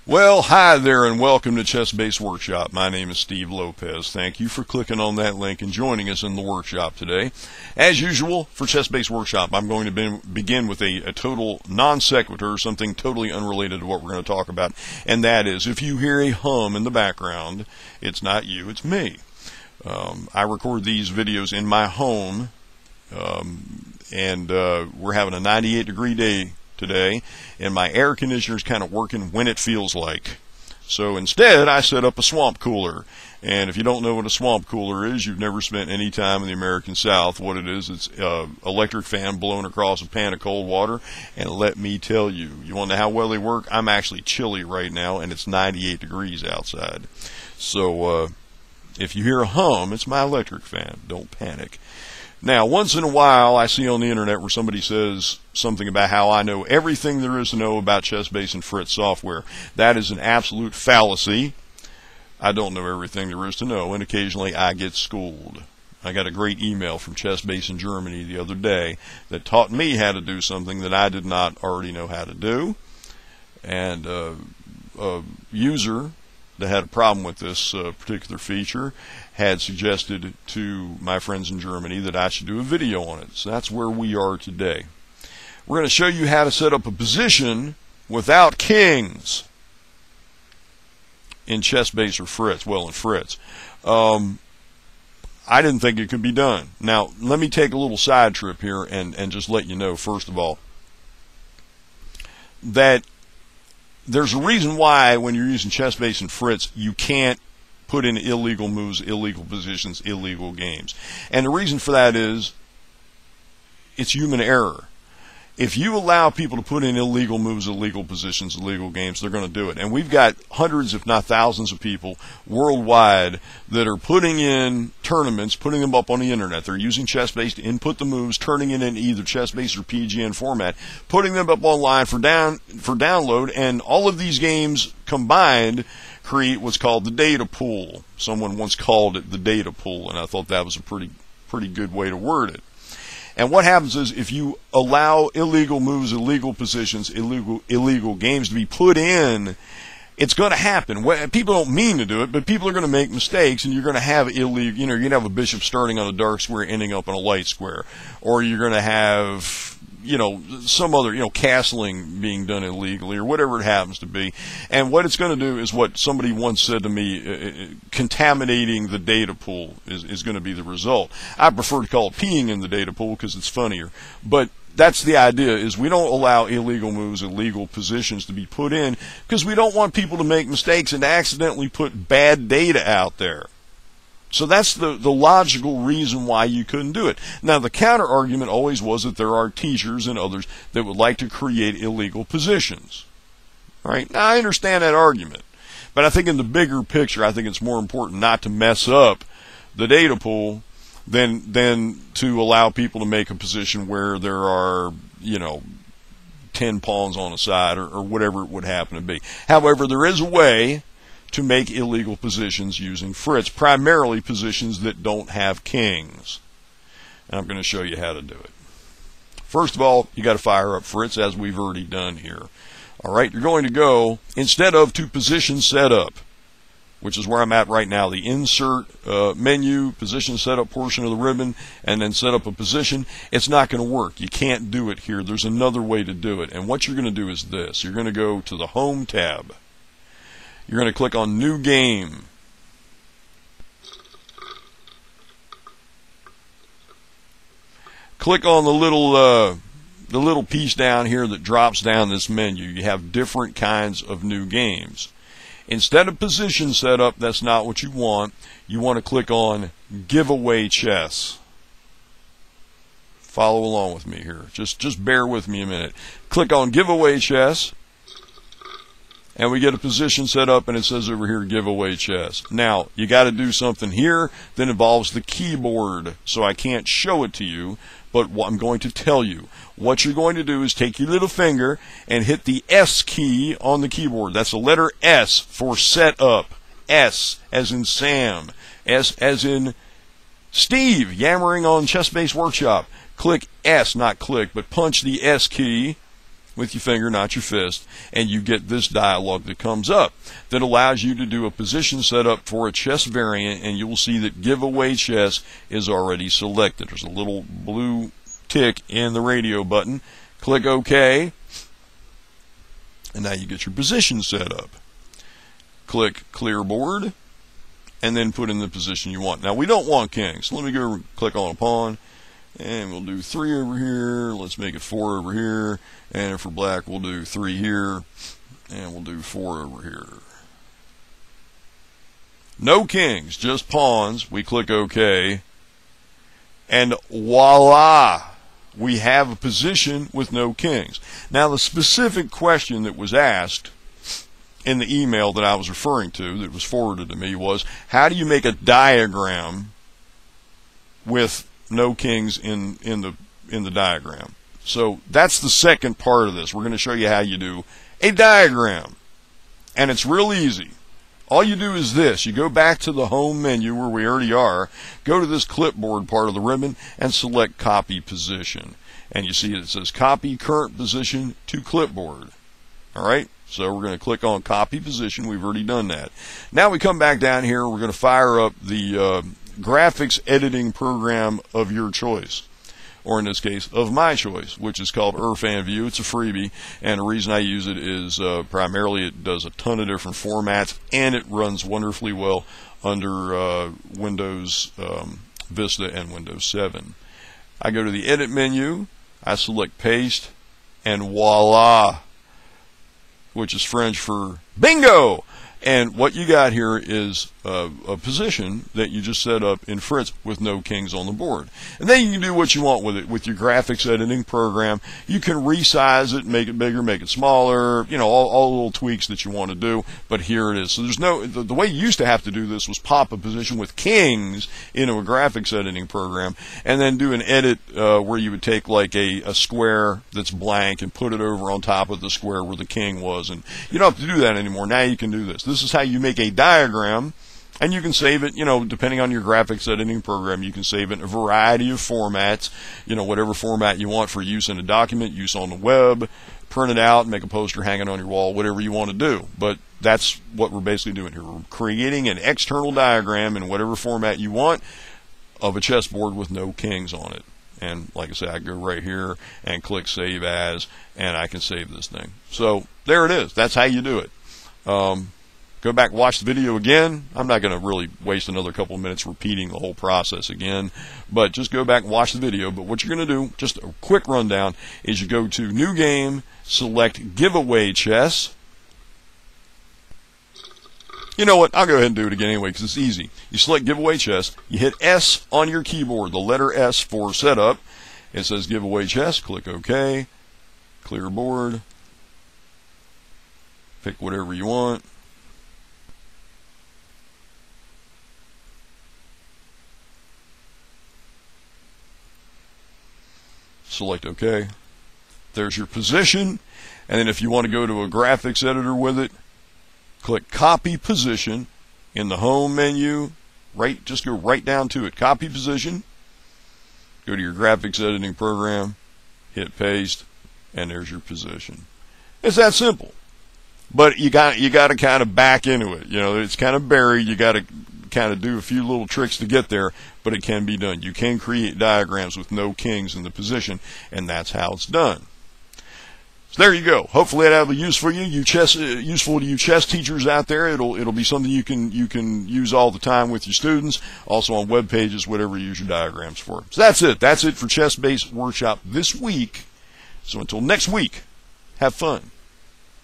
Well, hi there and welcome to ChessBase Workshop. My name is Steve Lopez. Thank you for clicking on that link and joining us in the workshop today. As usual, for ChessBase Workshop, I'm going to begin with a total non sequitur, something totally unrelated to what we're going to talk about, and that is, if you hear a hum in the background, it's not you, it's me. I record these videos in my home, and we're having a 98-degree day today, and my air conditioner is kind of working when it feels like. So instead, I set up a swamp cooler. And if you don't know what a swamp cooler is, you've never spent any time in the American South. What it is, it's an electric fan blowing across a pan of cold water. And let me tell you, you want to know how well they work? I'm actually chilly right now, and it's 98 degrees outside. So if you hear a hum, it's my electric fan. Don't panic. Now, once in a while, I see on the internet where somebody says something about how I know everything there is to know about ChessBase and Fritz software. That is an absolute fallacy. I don't know everything there is to know, and occasionally I get schooled. I got a great email from ChessBase in Germany the other day that taught me how to do something that I did not already know how to do. And a user that had a problem with this particular feature had suggested to my friends in Germany that I should do a video on it. So that's where we are today. We're going to show you how to set up a position without kings in ChessBase or Fritz. Well, in Fritz. I didn't think it could be done. Now, let me take a little side trip here and just let you know, first of all, that there's a reason why when you're using ChessBase and Fritz, you can't put in illegal moves, illegal positions, illegal games. And the reason for that is it's human error. If you allow people to put in illegal moves, illegal positions, illegal games, they're going to do it. And we've got hundreds, if not thousands of people worldwide that are putting in tournaments, putting them up on the internet. They're using ChessBase to input the moves, turning it in either ChessBase or PGN format, putting them up online for download, and all of these games combined create what's called the data pool. Someone once called it the data pool, and I thought that was a pretty good way to word it. And what happens is if you allow illegal moves, illegal positions, illegal games to be put in, it's going to happen. People don't mean to do it, but people are going to make mistakes, and you're going to have illegal. You're going to have a bishop starting on a dark square, ending up on a light square, or you're going to have some other, castling being done illegally, or whatever it happens to be. And what it's going to do is what somebody once said to me, contaminating the data pool is going to be the result. I prefer to call it peeing in the data pool because it's funnier. But that's the idea, is we don't allow illegal moves, illegal positions to be put in because we don't want people to make mistakes and accidentally put bad data out there. So that's the logical reason why you couldn't do it. Now, the counter argument always was that there are teachers and others that would like to create illegal positions. All right? Now, I understand that argument. But I think in the bigger picture, I think it's more important not to mess up the data pool than to allow people to make a position where there are, 10 pawns on a side or whatever it would happen to be. However, there is a way to make illegal positions using Fritz, primarily positions that don't have kings. And I'm going to show you how to do it. First of all, you got to fire up Fritz, as we've already done here. All right, you're going to go, instead of to position setup, which is where I'm at right now, the insert menu, position setup portion of the ribbon, and then set up a position. It's not going to work. You can't do it here. There's another way to do it. And what you're going to do is this. You're going to go to the Home tab. You're going to click on New Game. Click on the little piece down here that drops down this menu. You have different kinds of new games. Instead of position setup, that's not what you want. You want to click on Giveaway Chess. Follow along with me here. Just bear with me a minute. Click on Giveaway Chess. And we get a position set up, and it says over here, Giveaway Chess. Now, you got to do something here that involves the keyboard, so I can't show it to you, but what I'm going to tell you. What you're going to do is take your little finger and hit the S key on the keyboard. That's the letter S for setup. S as in Sam. S as in Steve, yammering on ChessBase Workshop. Click S, not click, but punch the S key. with your finger, not your fist, and you get this dialog that comes up that allows you to do a position setup for a chess variant, and you will see that giveaway chess is already selected. There's a little blue tick in the radio button. Click OK, and now you get your position set up. Click clear board, and then put in the position you want. Now we don't want kings, so let me go click on a pawn, and we'll do 3 over here. Let's make it 4 over here, and for black we'll do 3 here, and we'll do 4 over here. No kings, just pawns. We click OK, and voila, we have a position with no kings. Now the specific question that was asked in the email that I was referring to, that was forwarded to me, was how do you make a diagram with no kings in the diagram? So that's the second part of this. We're going to show you how you do a diagram, and it's real easy. All you do is this. You go back to the home menu where we already are, go to this clipboard part of the ribbon, and select copy position. And you see it says copy current position to clipboard. All right? So we're going to click on copy position. We've already done that. Now we come back down here. We're going to fire up the graphics editing program of your choice, or in this case, of my choice, which is called Irfan View. It's a freebie, and the reason I use it is primarily it does a ton of different formats, and it runs wonderfully well under Windows Vista and Windows 7. I go to the edit menu, I select paste, and voila, which is French for bingo. And what you got here is a position that you just set up in Fritz with no kings on the board. And then you can do what you want with it. With your graphics editing program, you can resize it, make it bigger, make it smaller, you know, all the little tweaks that you want to do. But here it is. So there's no, the way you used to have to do this was pop a position with kings into a graphics editing program and then do an edit where you would take like a square that's blank and put it over on top of the square where the king was. And you don't have to do that anymore. Now you can do this. This is how you make a diagram, and you can save it, you know, depending on your graphics editing program, you can save it in a variety of formats, you know, whatever format you want for use in a document, use on the web, print it out, make a poster, hang it on your wall, whatever you want to do. But that's what we're basically doing here. We're creating an external diagram in whatever format you want of a chessboard with no kings on it. And like I said, I go right here and click Save As, and I can save this thing. So there it is. That's how you do it. Go back, watch the video again. I'm not going to really waste another couple of minutes repeating the whole process again, but just go back and watch the video. But what you're going to do, just a quick rundown, is you go to New Game, select Giveaway Chess. You know what? I'll go ahead and do it again anyway because it's easy. You select Giveaway Chess. You hit S on your keyboard, the letter S for setup. It says Giveaway Chess. Click OK. Clear board. Pick whatever you want. Select OK. There's your position. And then if you want to go to a graphics editor with it, click Copy Position in the Home menu. Just go right down to it. Copy Position. Go to your graphics editing program. Hit Paste. And there's your position. It's that simple. But you got to kind of back into it. You know, it's kind of buried. You got to kind of do a few little tricks to get there, but it can be done. You can create diagrams with no kings in the position, and that's how it's done. So there you go. Hopefully that'll be useful for you. Useful to you chess teachers out there. It'll be something you can use all the time with your students. Also on web pages, whatever you use your diagrams for. So that's it. That's it for ChessBase Workshop this week. So until next week, have fun.